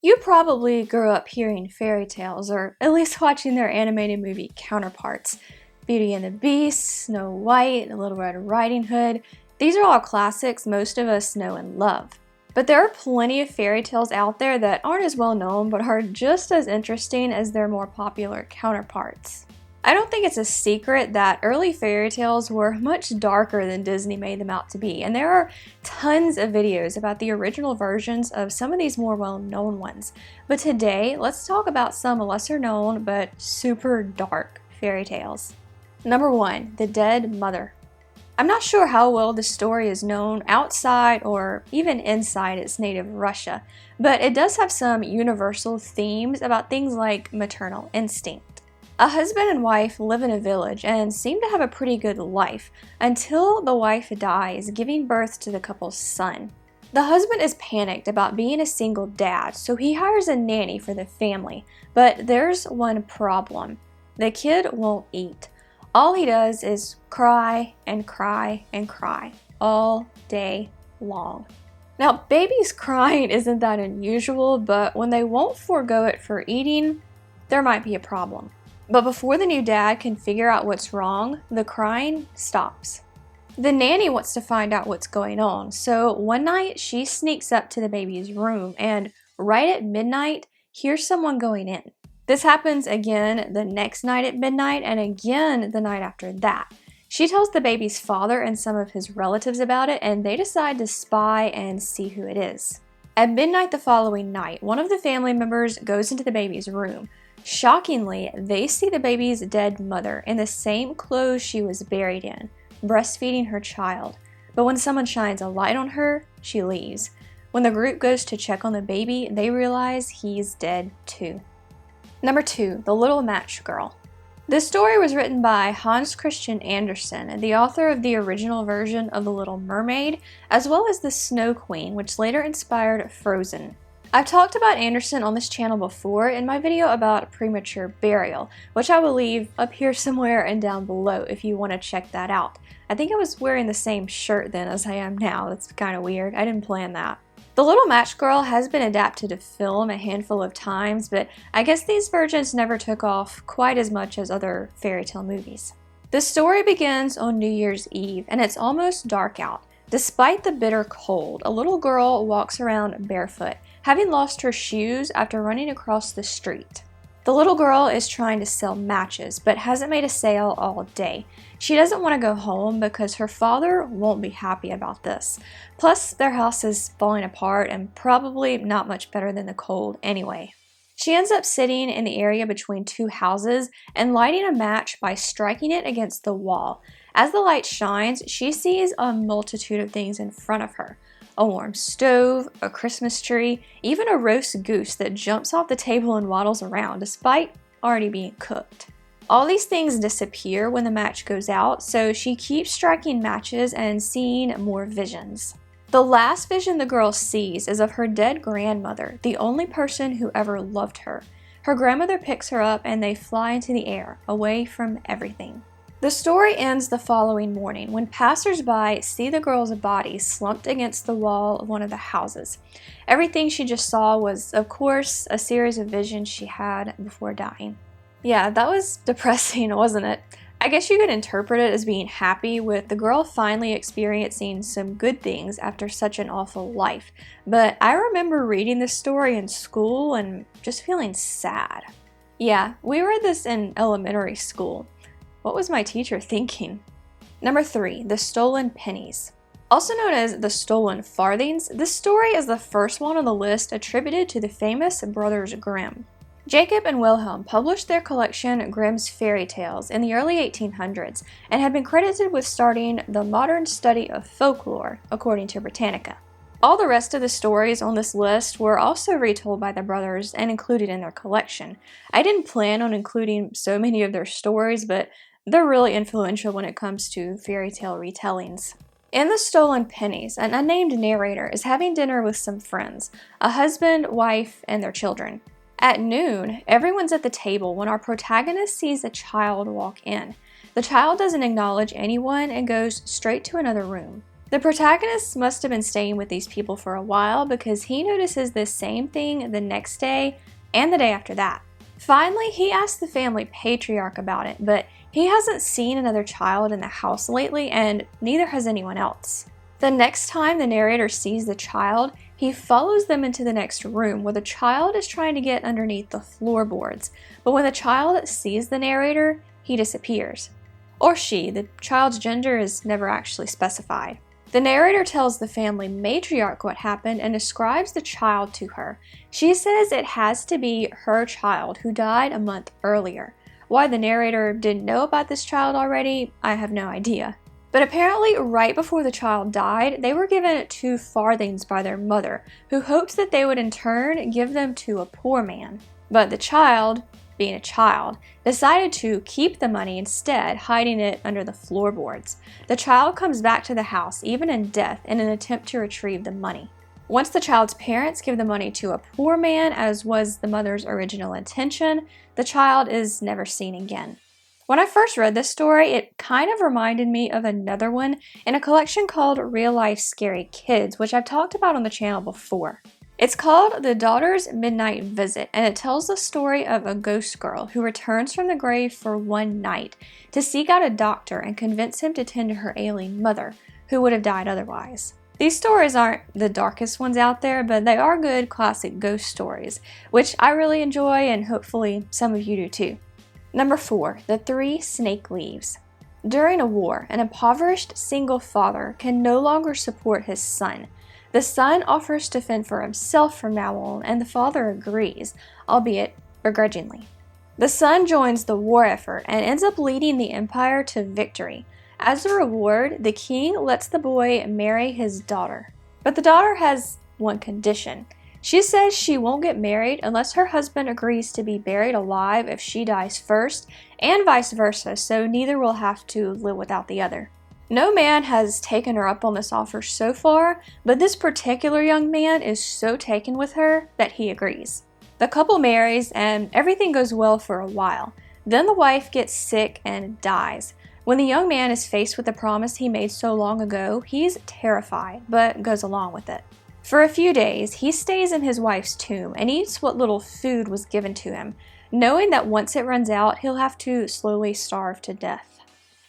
You probably grew up hearing fairy tales, or at least watching their animated movie counterparts. Beauty and the Beast, Snow White, Little Red Riding Hood. These are all classics most of us know and love. But there are plenty of fairy tales out there that aren't as well known but are just as interesting as their more popular counterparts. I don't think it's a secret that early fairy tales were much darker than Disney made them out to be, and there are tons of videos about the original versions of some of these more well-known ones. But today, let's talk about some lesser known but super dark fairy tales. Number 1, The Dead Mother. I'm not sure how well this story is known outside or even inside its native Russia, but it does have some universal themes about things like maternal instinct. A husband and wife live in a village and seem to have a pretty good life until the wife dies, giving birth to the couple's son. The husband is panicked about being a single dad, so he hires a nanny for the family. But there's one problem. The kid won't eat. All he does is cry and cry and cry all day long. Now, babies crying isn't that unusual, but when they won't forego it for eating, there might be a problem. But before the new dad can figure out what's wrong, the crying stops. The nanny wants to find out what's going on, so one night she sneaks up to the baby's room and right at midnight hears someone going in. This happens again the next night at midnight and again the night after that. She tells the baby's father and some of his relatives about it, and they decide to spy and see who it is. At midnight the following night, one of the family members goes into the baby's room. Shockingly, they see the baby's dead mother in the same clothes she was buried in, breastfeeding her child. But when someone shines a light on her, she leaves. When the group goes to check on the baby, they realize he's dead too. Number 2, The Little Match Girl. This story was written by Hans Christian Andersen, the author of the original version of The Little Mermaid, as well as The Snow Queen, which later inspired Frozen. I've talked about Andersen on this channel before in my video about premature burial, which I will leave up here somewhere and down below if you want to check that out. I think I was wearing the same shirt then as I am now. That's kind of weird. I didn't plan that. The Little Match Girl has been adapted to film a handful of times, but I guess these versions never took off quite as much as other fairy tale movies. The story begins on New Year's Eve, and it's almost dark out. Despite the bitter cold, a little girl walks around barefoot, having lost her shoes after running across the street. The little girl is trying to sell matches, but hasn't made a sale all day. She doesn't want to go home because her father won't be happy about this. Plus, their house is falling apart and probably not much better than the cold anyway. She ends up sitting in the area between two houses and lighting a match by striking it against the wall. As the light shines, she sees a multitude of things in front of her. A warm stove, a Christmas tree, even a roast goose that jumps off the table and waddles around despite already being cooked. All these things disappear when the match goes out, so she keeps striking matches and seeing more visions. The last vision the girl sees is of her dead grandmother, the only person who ever loved her. Her grandmother picks her up and they fly into the air, away from everything. The story ends the following morning when passers-by see the girl's body slumped against the wall of one of the houses. Everything she just saw was, of course, a series of visions she had before dying. Yeah, that was depressing, wasn't it? I guess you could interpret it as being happy with the girl finally experiencing some good things after such an awful life. But I remember reading this story in school and just feeling sad. Yeah, we read this in elementary school. What was my teacher thinking? Number 3, The Stolen Pennies. Also known as the Stolen Farthings, this story is the first one on the list attributed to the famous Brothers Grimm. Jacob and Wilhelm published their collection Grimm's Fairy Tales in the early 1800s and have been credited with starting the modern study of folklore, according to Britannica. All the rest of the stories on this list were also retold by the brothers and included in their collection. I didn't plan on including so many of their stories, but they're really influential when it comes to fairy tale retellings. In The Stolen Pennies, an unnamed narrator is having dinner with some friends, a husband, wife, and their children. At noon, everyone's at the table when our protagonist sees a child walk in. The child doesn't acknowledge anyone and goes straight to another room. The protagonist must have been staying with these people for a while because he notices this same thing the next day and the day after that. Finally, he asks the family patriarch about it, but he hasn't seen another child in the house lately, and neither has anyone else. The next time the narrator sees the child, he follows them into the next room where the child is trying to get underneath the floorboards. But when the child sees the narrator, he disappears. Or she, the child's gender is never actually specified. The narrator tells the family matriarch what happened and describes the child to her. She says it has to be her child who died a month earlier. Why the narrator didn't know about this child already, I have no idea. But apparently, right before the child died, they were given 2 farthings by their mother, who hoped that they would in turn give them to a poor man. But the child, being a child, decided to keep the money instead, hiding it under the floorboards. The child comes back to the house, even in death, in an attempt to retrieve the money. Once the child's parents give the money to a poor man, as was the mother's original intention, the child is never seen again. When I first read this story, it kind of reminded me of another one in a collection called Real Life Scary Kids, which I've talked about on the channel before. It's called The Daughter's Midnight Visit, and it tells the story of a ghost girl who returns from the grave for one night to seek out a doctor and convince him to tend to her ailing mother, who would have died otherwise. These stories aren't the darkest ones out there, but they are good classic ghost stories, which I really enjoy and hopefully some of you do too. Number 4, The 3 Snake Leaves. During a war, an impoverished single father can no longer support his son. The son offers to fend for himself from now on, and the father agrees, albeit begrudgingly. The son joins the war effort and ends up leading the empire to victory. As a reward, the king lets the boy marry his daughter. But the daughter has one condition. She says she won't get married unless her husband agrees to be buried alive if she dies first, and vice versa, so neither will have to live without the other. No man has taken her up on this offer so far, but this particular young man is so taken with her that he agrees. The couple marries and everything goes well for a while. Then the wife gets sick and dies. When the young man is faced with the promise he made so long ago, he's terrified, but goes along with it. For a few days, he stays in his wife's tomb and eats what little food was given to him, knowing that once it runs out, he'll have to slowly starve to death.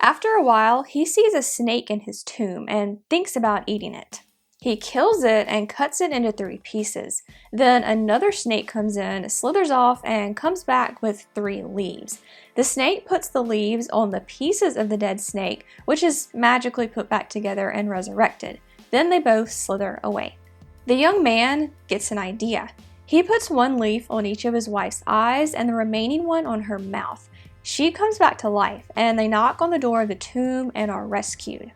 After a while, he sees a snake in his tomb and thinks about eating it. He kills it and cuts it into 3 pieces. Then another snake comes in, slithers off, and comes back with 3 leaves. The snake puts the leaves on the pieces of the dead snake, which is magically put back together and resurrected. Then they both slither away. The young man gets an idea. He puts 1 leaf on each of his wife's eyes and the remaining one on her mouth. She comes back to life, and they knock on the door of the tomb and are rescued.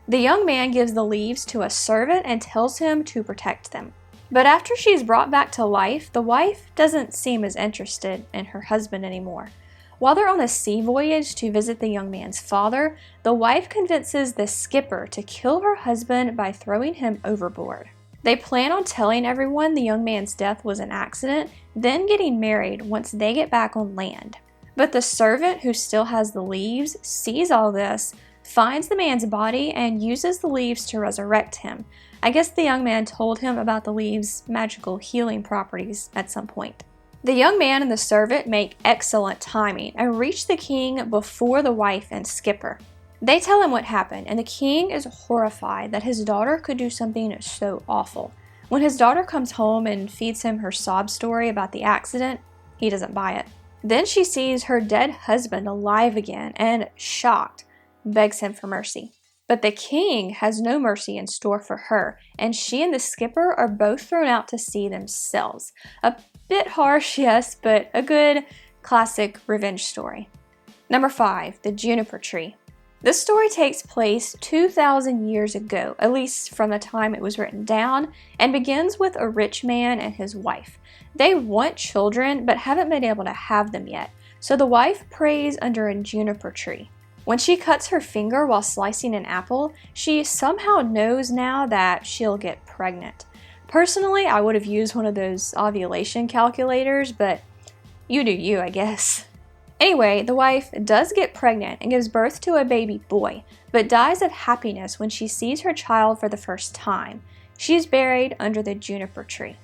The young man gives the leaves to a servant and tells him to protect them. But after she's brought back to life, the wife doesn't seem as interested in her husband anymore. While they're on a sea voyage to visit the young man's father, the wife convinces the skipper to kill her husband by throwing him overboard. They plan on telling everyone the young man's death was an accident, then getting married once they get back on land. But the servant, who still has the leaves, sees all this, finds the man's body, and uses the leaves to resurrect him. I guess the young man told him about the leaves' magical healing properties at some point. The young man and the servant make excellent timing and reach the king before the wife and skipper. They tell him what happened, and the king is horrified that his daughter could do something so awful. When his daughter comes home and feeds him her sob story about the accident, he doesn't buy it. Then she sees her dead husband alive again and, shocked, begs him for mercy. But the king has no mercy in store for her, and she and the skipper are both thrown out to sea themselves. A bit harsh, yes, but a good classic revenge story. Number 5, The Juniper Tree. This story takes place 2,000 years ago, at least from the time it was written down, and begins with a rich man and his wife. They want children, but haven't been able to have them yet, so the wife prays under a juniper tree. When she cuts her finger while slicing an apple, she somehow knows now that she'll get pregnant. Personally, I would have used one of those ovulation calculators, but you do you, I guess. Anyway, the wife does get pregnant and gives birth to a baby boy, but dies of happiness when she sees her child for the first time. She's buried under the juniper tree.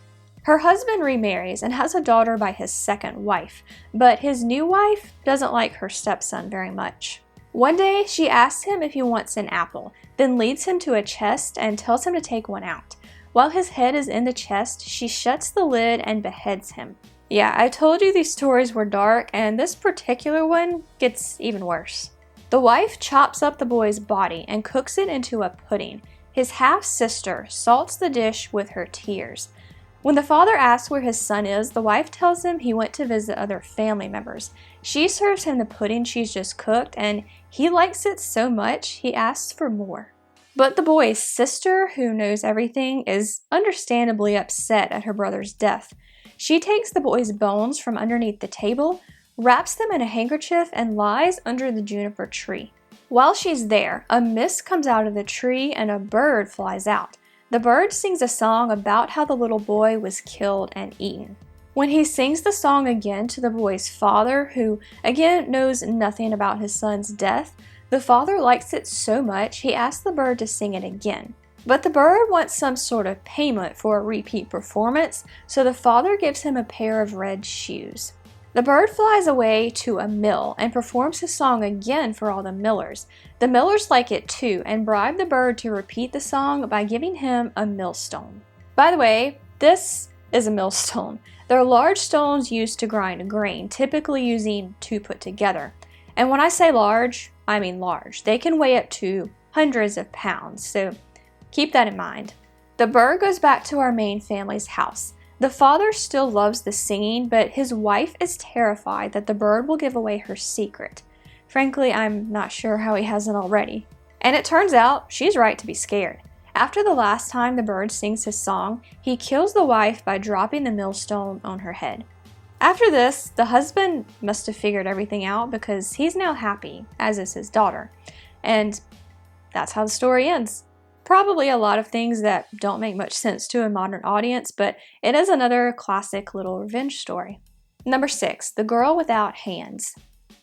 Her husband remarries and has a daughter by his second wife, but his new wife doesn't like her stepson very much. One day, she asks him if he wants an apple, then leads him to a chest and tells him to take one out. While his head is in the chest, she shuts the lid and beheads him. Yeah, I told you these stories were dark, and this particular one gets even worse. The wife chops up the boy's body and cooks it into a pudding. His half-sister salts the dish with her tears. When the father asks where his son is, the wife tells him he went to visit other family members. She serves him the pudding she's just cooked, and he likes it so much he asks for more. But the boy's sister, who knows everything, is understandably upset at her brother's death. She takes the boy's bones from underneath the table, wraps them in a handkerchief, and lies under the juniper tree. While she's there, a mist comes out of the tree and a bird flies out. The bird sings a song about how the little boy was killed and eaten. When he sings the song again to the boy's father, who again knows nothing about his son's death, the father likes it so much he asks the bird to sing it again. But the bird wants some sort of payment for a repeat performance, so the father gives him a pair of red shoes. The bird flies away to a mill and performs his song again for all the millers. The millers like it too and bribe the bird to repeat the song by giving him a millstone. By the way, this is a millstone. They're large stones used to grind grain, typically using two put together. And when I say large, I mean large. They can weigh up to hundreds of pounds, so keep that in mind. The bird goes back to our main family's house. The father still loves the singing, but his wife is terrified that the bird will give away her secret. Frankly, I'm not sure how he hasn't already. And it turns out she's right to be scared. After the last time the bird sings his song, he kills the wife by dropping the millstone on her head. After this, the husband must have figured everything out because he's now happy, as is his daughter. And that's how the story ends. Probably a lot of things that don't make much sense to a modern audience, but it is another classic little revenge story. Number 6, The Girl Without Hands.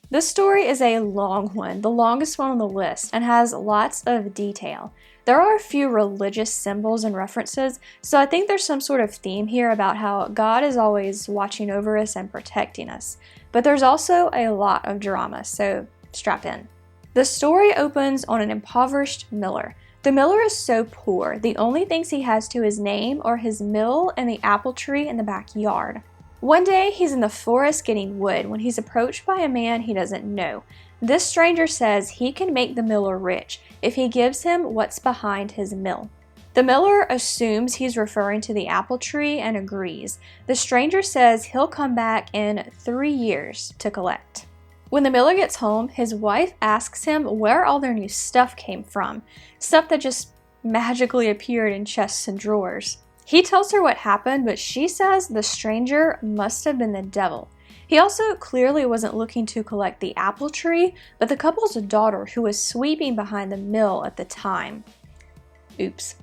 This story is a long one, the longest one on the list, and has lots of detail. There are a few religious symbols and references, so I think there's some sort of theme here about how God is always watching over us and protecting us. But there's also a lot of drama, so strap in. The story opens on an impoverished miller. The miller is so poor, the only things he has to his name are his mill and the apple tree in the backyard. One day, he's in the forest getting wood when he's approached by a man he doesn't know. This stranger says he can make the miller rich if he gives him what's behind his mill. The miller assumes he's referring to the apple tree and agrees. The stranger says he'll come back in 3 years to collect. When the miller gets home, his wife asks him where all their new stuff came from. Stuff that just magically appeared in chests and drawers. He tells her what happened, but she says the stranger must have been the devil. He also clearly wasn't looking to collect the apple tree, but the couple's daughter who was sweeping behind the mill at the time. Oops.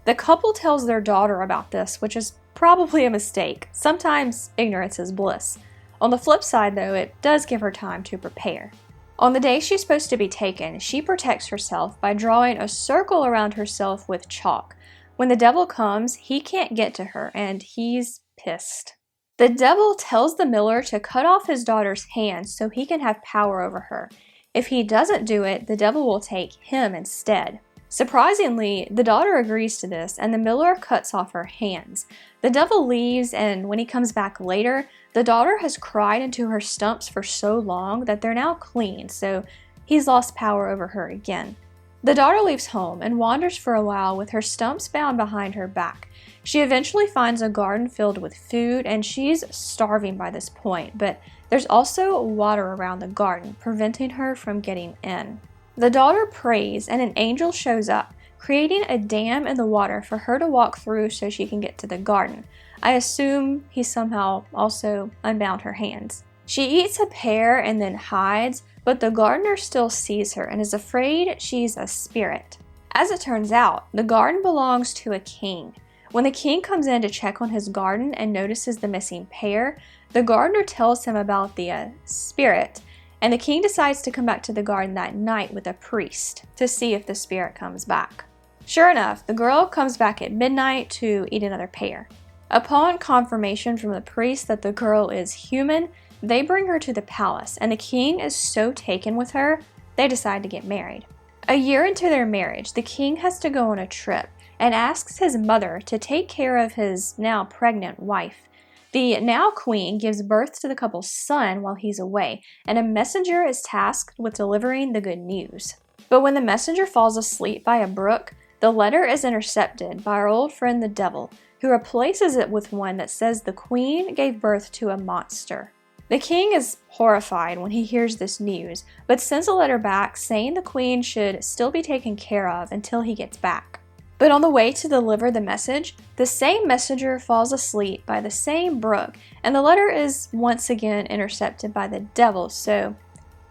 The couple tells their daughter about this, which is probably a mistake. Sometimes ignorance is bliss. On the flip side, though, it does give her time to prepare. On the day she's supposed to be taken, she protects herself by drawing a circle around herself with chalk. When the devil comes, he can't get to her, and he's pissed. The devil tells the miller to cut off his daughter's hands so he can have power over her. If he doesn't do it, the devil will take him instead. Surprisingly, the daughter agrees to this, and the miller cuts off her hands. The devil leaves, and when he comes back later, the daughter has cried into her stumps for so long that they're now clean, so he's lost power over her again. The daughter leaves home and wanders for a while with her stumps bound behind her back. She eventually finds a garden filled with food, and she's starving by this point, but there's also water around the garden, preventing her from getting in. The daughter prays, and an angel shows up, creating a dam in the water for her to walk through so she can get to the garden. I assume he somehow also unbound her hands. She eats a pear and then hides, but the gardener still sees her and is afraid she's a spirit. As it turns out, the garden belongs to a king. When the king comes in to check on his garden and notices the missing pair, the gardener tells him about the spirit, and the king decides to come back to the garden that night with a priest to see if the spirit comes back. Sure enough, the girl comes back at midnight to eat another pear. Upon confirmation from the priest that the girl is human, they bring her to the palace, and the king is so taken with her, they decide to get married. A year into their marriage, the king has to go on a trip and asks his mother to take care of his now pregnant wife. The now queen gives birth to the couple's son while he's away, and a messenger is tasked with delivering the good news. But when the messenger falls asleep by a brook, the letter is intercepted by our old friend the devil, who replaces it with one that says the queen gave birth to a monster. The king is horrified when he hears this news, but sends a letter back saying the queen should still be taken care of until he gets back. But on the way to deliver the message, the same messenger falls asleep by the same brook, and the letter is once again intercepted by the devil, so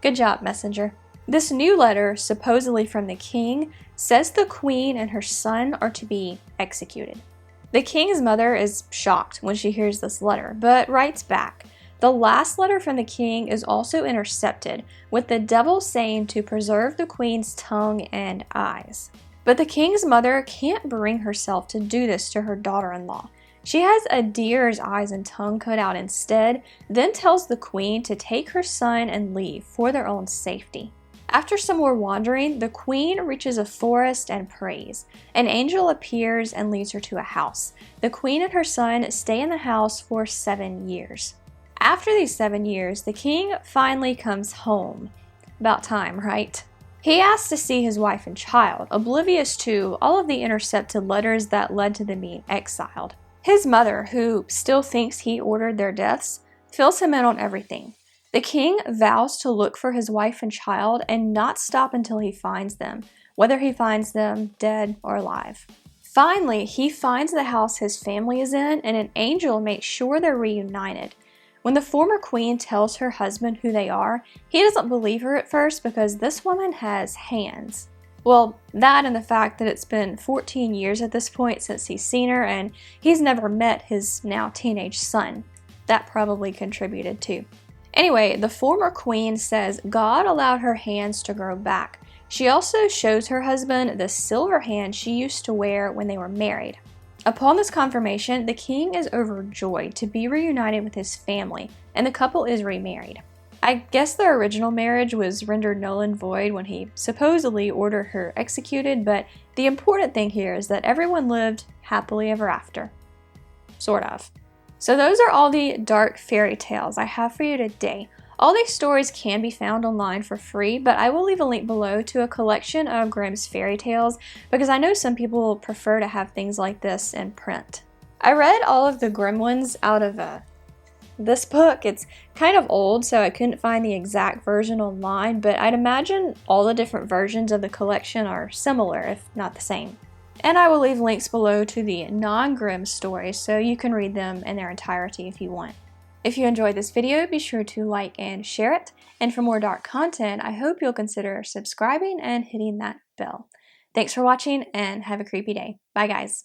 good job, messenger. This new letter, supposedly from the king, says the queen and her son are to be executed. The king's mother is shocked when she hears this letter, but writes back. The last letter from the king is also intercepted, with the devil saying to preserve the queen's tongue and eyes. But the king's mother can't bring herself to do this to her daughter-in-law. She has a deer's eyes and tongue cut out instead, then tells the queen to take her son and leave for their own safety. After some more wandering, the queen reaches a forest and prays. An angel appears and leads her to a house. The queen and her son stay in the house for 7 years. After these 7 years, the king finally comes home. About time, right? He asks to see his wife and child, oblivious to all of the intercepted letters that led to them being exiled. His mother, who still thinks he ordered their deaths, fills him in on everything. The king vows to look for his wife and child and not stop until he finds them, whether he finds them dead or alive. Finally, he finds the house his family is in, and an angel makes sure they're reunited. When the former queen tells her husband who they are, he doesn't believe her at first because this woman has hands. Well, that and the fact that it's been 14 years at this point since he's seen her and he's never met his now teenage son. That probably contributed too. Anyway, the former queen says God allowed her hands to grow back. She also shows her husband the silver hand she used to wear when they were married. Upon this confirmation, the king is overjoyed to be reunited with his family, and the couple is remarried. I guess their original marriage was rendered null and void when he supposedly ordered her executed, but the important thing here is that everyone lived happily ever after. Sort of. So those are all the dark fairy tales I have for you today. All these stories can be found online for free, but I will leave a link below to a collection of Grimm's fairy tales because I know some people prefer to have things like this in print. I read all of the Grimm ones out of this book. It's kind of old, so I couldn't find the exact version online, but I'd imagine all the different versions of the collection are similar, if not the same. And I will leave links below to the non-Grimm stories so you can read them in their entirety if you want. If you enjoyed this video, be sure to like and share it. And for more dark content, I hope you'll consider subscribing and hitting that bell. Thanks for watching and have a creepy day. Bye guys.